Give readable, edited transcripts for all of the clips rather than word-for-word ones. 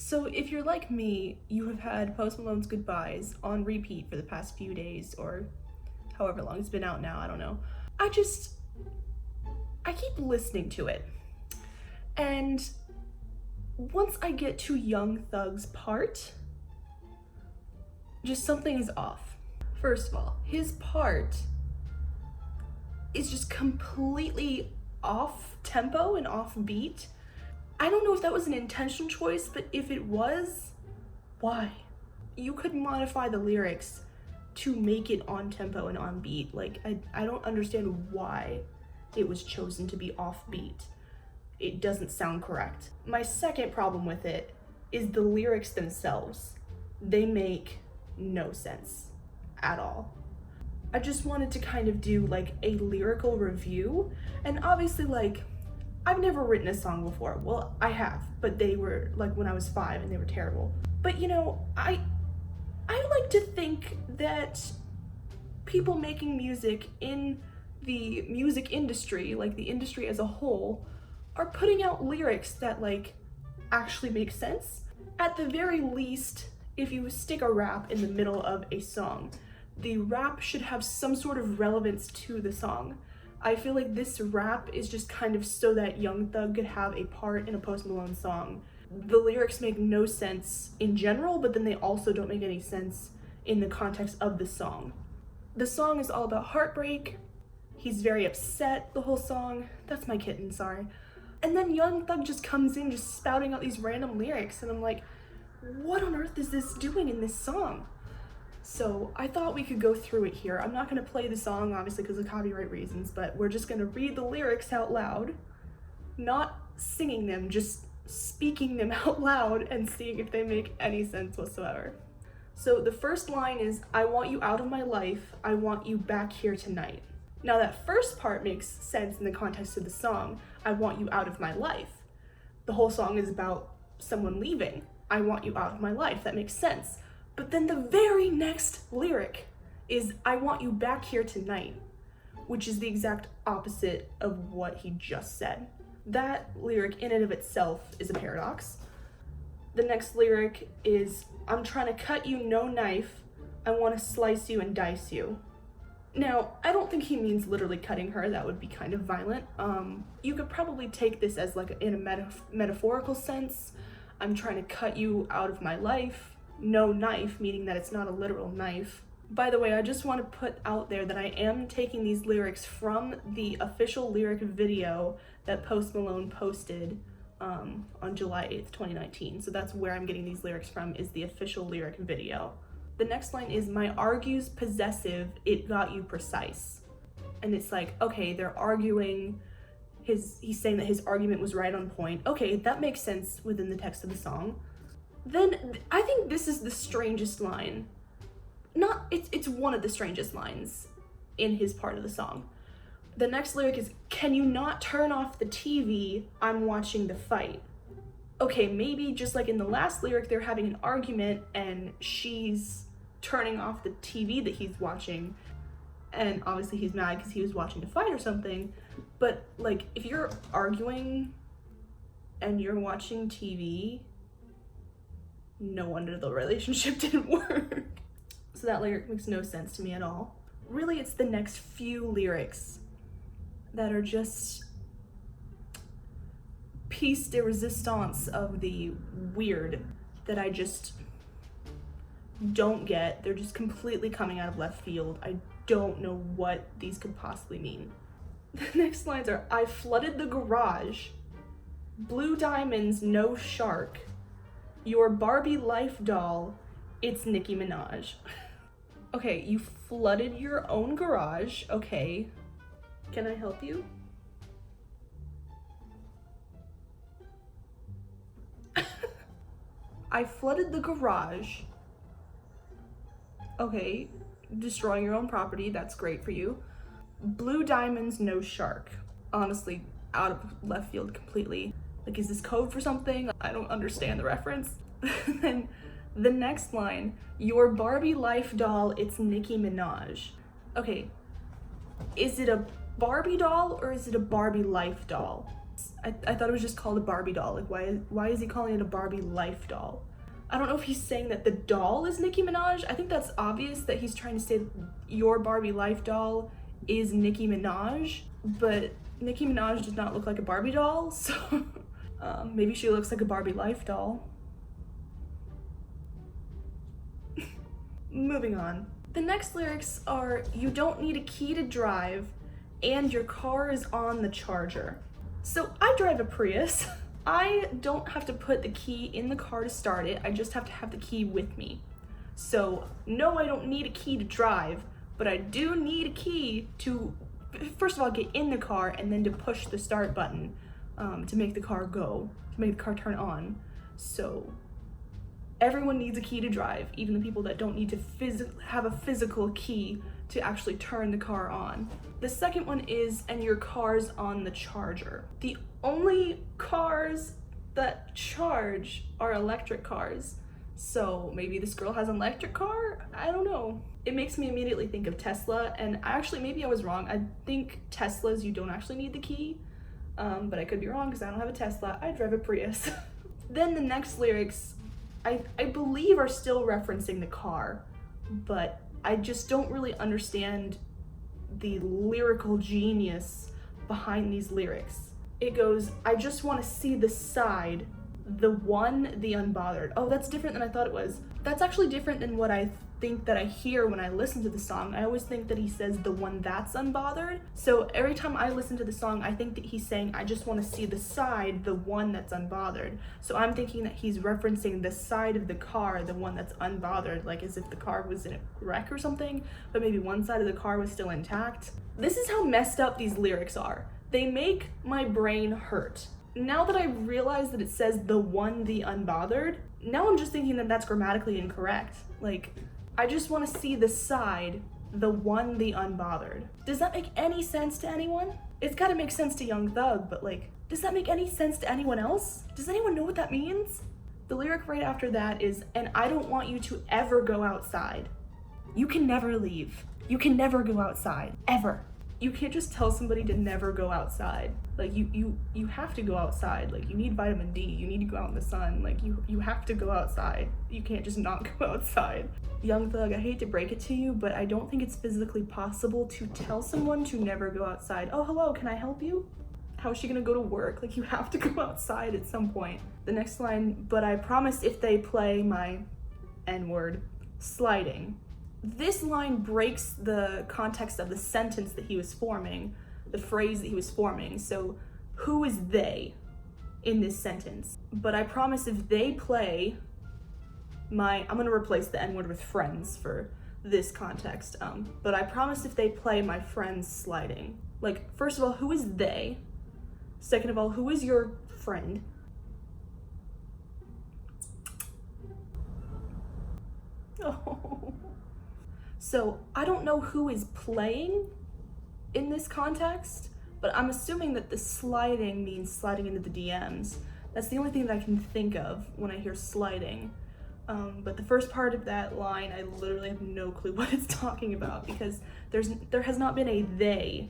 So if you're like me, you have had Post Malone's Goodbyes on repeat for the past few days, or however long it's been out now, I don't know. I keep listening to it. And once I get to Young Thug's part, just something is off. First of all, his part is just completely off tempo and off beat. I don't know if that was an intentional choice, but if it was, why? You could modify the lyrics to make it on tempo and on beat. Like, I don't understand why it was chosen to be off beat. It doesn't sound correct. My second problem with it is the lyrics themselves. They make no sense at all. I just wanted to kind of do like a lyrical review, and obviously, like, I've never written a song before. Well, I have, but they were like when I was 5 and they were terrible. But you know, I like to think that people making music in the music industry, like the industry as a whole, are putting out lyrics that like actually make sense. At the very least, if you stick a rap in the middle of a song, the rap should have some sort of relevance to the song. I feel like this rap is just kind of so that Young Thug could have a part in a Post Malone song. The lyrics make no sense in general, but then they also don't make any sense in the context of the song. The song is all about heartbreak. He's very upset the whole song. That's my kitten, sorry. And then Young Thug just comes in just spouting out these random lyrics, and I'm like, what on earth is this doing in this song? So I thought we could go through it here. I'm not gonna play the song, obviously, because of copyright reasons, but we're just gonna read the lyrics out loud, not singing them, just speaking them out loud and seeing if they make any sense whatsoever. So the first line is, I want you out of my life, I want you back here tonight. Now that first part makes sense in the context of the song, I want you out of my life. The whole song is about someone leaving. I want you out of my life, that makes sense. But then the very next lyric is, I want you back here tonight, which is the exact opposite of what he just said. That lyric in and of itself is a paradox. The next lyric is, I'm trying to cut you, no knife. I want to slice you and dice you. Now, I don't think he means literally cutting her. That would be kind of violent. You could probably take this as like in a metaphorical sense. I'm trying to cut you out of my life. No knife, meaning that it's not a literal knife. By the way, I just want to put out there that I am taking these lyrics from the official lyric video that Post Malone posted on July 8th, 2019. So that's where I'm getting these lyrics from, is the official lyric video. The next line is, my argues possessive, it got you precise. And it's like, okay, they're arguing, he's saying that his argument was right on point. Okay, that makes sense within the text of the song. Then I think this is the strangest line. It's one of the strangest lines in his part of the song. The next lyric is, can you not turn off the TV? I'm watching the fight. Okay, maybe just like in the last lyric, they're having an argument and she's turning off the TV that he's watching, and obviously he's mad because he was watching the fight or something. But like, if you're arguing and you're watching TV, no wonder the relationship didn't work. So that lyric makes no sense to me at all. Really, it's the next few lyrics that are just piece de resistance of the weird that I just don't get. They're just completely coming out of left field. I don't know what these could possibly mean. The next lines are, I flooded the garage, blue diamonds, no shark, your Barbie life doll, it's Nicki Minaj. Okay, you flooded your own garage. Okay, can I help you? I flooded the garage. Okay, destroying your own property, that's great for you. Blue diamonds, no shark. Honestly, out of left field completely. Like, is this code for something? I don't understand the reference. Then the next line, your Barbie life doll, it's Nicki Minaj. Okay, is it a Barbie doll or is it a Barbie life doll? I thought it was just called a Barbie doll. Like, why is he calling it a Barbie life doll? I don't know if he's saying that the doll is Nicki Minaj. I think that's obvious that he's trying to say your Barbie life doll is Nicki Minaj, but Nicki Minaj does not look like a Barbie doll, so maybe she looks like a Barbie life doll. Moving on. The next lyrics are, you don't need a key to drive, and your car is on the charger. So I drive a Prius. I don't have to put the key in the car to start it, I just have to have the key with me. So no, I don't need a key to drive, but I do need a key to, first of all, get in the car and then to push the start button to make the car go, to make the car turn on. So everyone needs a key to drive, even the people that don't need to have a physical key to actually turn the car on. The second one is, and your car's on the charger. The only cars that charge are electric cars. So maybe this girl has an electric car? I don't know. It makes me immediately think of Tesla, and maybe I was wrong. I think Teslas, you don't actually need the key, but I could be wrong because I don't have a Tesla. I drive a Prius. Then the next lyrics, I believe are still referencing the car, but I just don't really understand the lyrical genius behind these lyrics. It goes, I just want to see the side, the one, the unbothered. Oh, that's different than I thought it was. That's actually different than what I think that I hear when I listen to the song. I always think that he says the one that's unbothered. So every time I listen to the song, I think that he's saying, I just want to see the side, the one that's unbothered. So I'm thinking that he's referencing the side of the car, the one that's unbothered, like as if the car was in a wreck or something, but maybe one side of the car was still intact. This is how messed up these lyrics are. They make my brain hurt. Now that I realize that it says the one, the unbothered, now I'm just thinking that that's grammatically incorrect. Like, I just want to see the side, the one, the unbothered. Does that make any sense to anyone? It's gotta make sense to Young Thug, but like, does that make any sense to anyone else? Does anyone know what that means? The lyric right after that is, and I don't want you to ever go outside. You can never leave. You can never go outside, ever. You can't just tell somebody to never go outside. Like, you have to go outside. Like, you need vitamin D, you need to go out in the sun. Like, you have to go outside. You can't just not go outside. Young Thug, I hate to break it to you, but I don't think it's physically possible to tell someone to never go outside. Oh, hello, can I help you? How is she gonna go to work? Like, you have to go outside at some point. The next line, but I promise if they play my N-word, sliding. This line breaks the context of the sentence that he was forming, the phrase that he was forming. So who is they in this sentence? But I promise if they play my, I'm gonna replace the N-word with friends for this context. But I promise if they play my friends sliding. Like, first of all, who is they? Second of all, who is your friend? Oh. So I don't know who is playing in this context, but I'm assuming that the sliding means sliding into the DMs. That's the only thing that I can think of when I hear sliding. But the first part of that line, I literally have no clue what it's talking about, because there has not been a they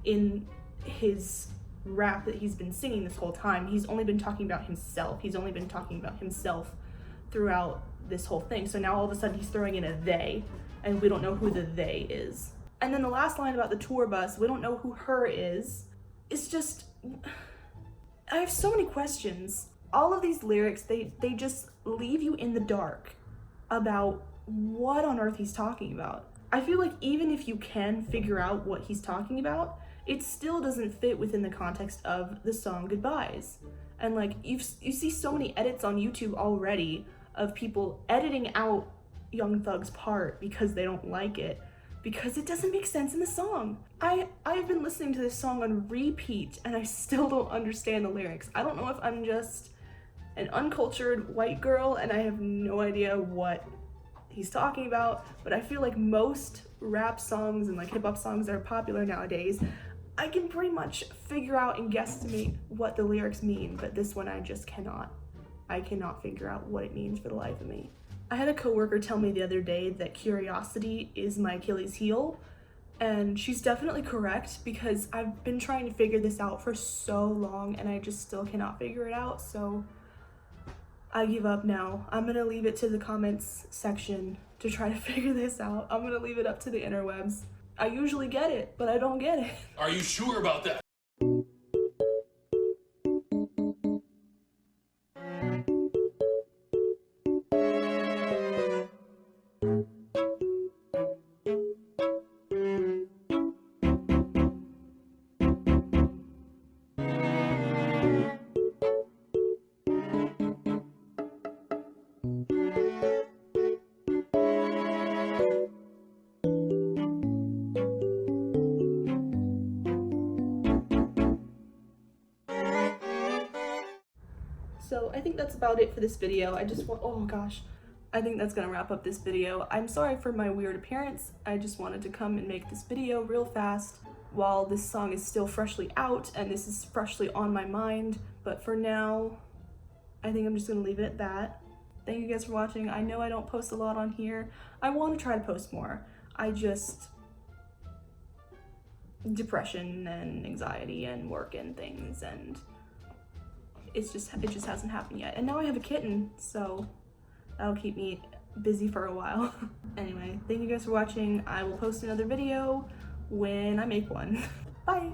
in his rap that he's been singing this whole time. He's only been talking about himself. He's only been talking about himself throughout this whole thing. So now all of a sudden he's throwing in a they, and we don't know who the they is. And then the last line about the tour bus, we don't know who her is. It's just, I have so many questions. All of these lyrics, they just leave you in the dark about what on earth he's talking about. I feel like even if you can figure out what he's talking about, it still doesn't fit within the context of the song Goodbyes. And like, you see so many edits on YouTube already of people editing out Young Thug's part because they don't like it, because it doesn't make sense in the song. I've been listening to this song on repeat and I still don't understand the lyrics. I don't know if I'm just an uncultured white girl and I have no idea what he's talking about, but I feel like most rap songs and like hip hop songs that are popular nowadays, I can pretty much figure out and guesstimate what the lyrics mean, but this one I just cannot. I cannot figure out what it means for the life of me. I had a coworker tell me the other day that curiosity is my Achilles heel, And she's definitely correct, because I've been trying to figure this out for so long and I just still cannot figure it out. So I give up now. I'm gonna leave it to the comments section to try to figure this out. I'm gonna leave it up to the interwebs. I usually get it, but I don't get it. Are you sure about that? So I think that's about it for this video. Oh gosh, I think that's gonna wrap up this video. I'm sorry for my weird appearance. I just wanted to come and make this video real fast while this song is still freshly out and this is freshly on my mind. But for now, I think I'm just gonna leave it at that. Thank you guys for watching. I know I don't post a lot on here. I want to try to post more. Depression and anxiety and work and things, and it just hasn't happened yet. And now I have a kitten, so that'll keep me busy for a while. Anyway, thank you guys for watching. I will post another video when I make one. Bye!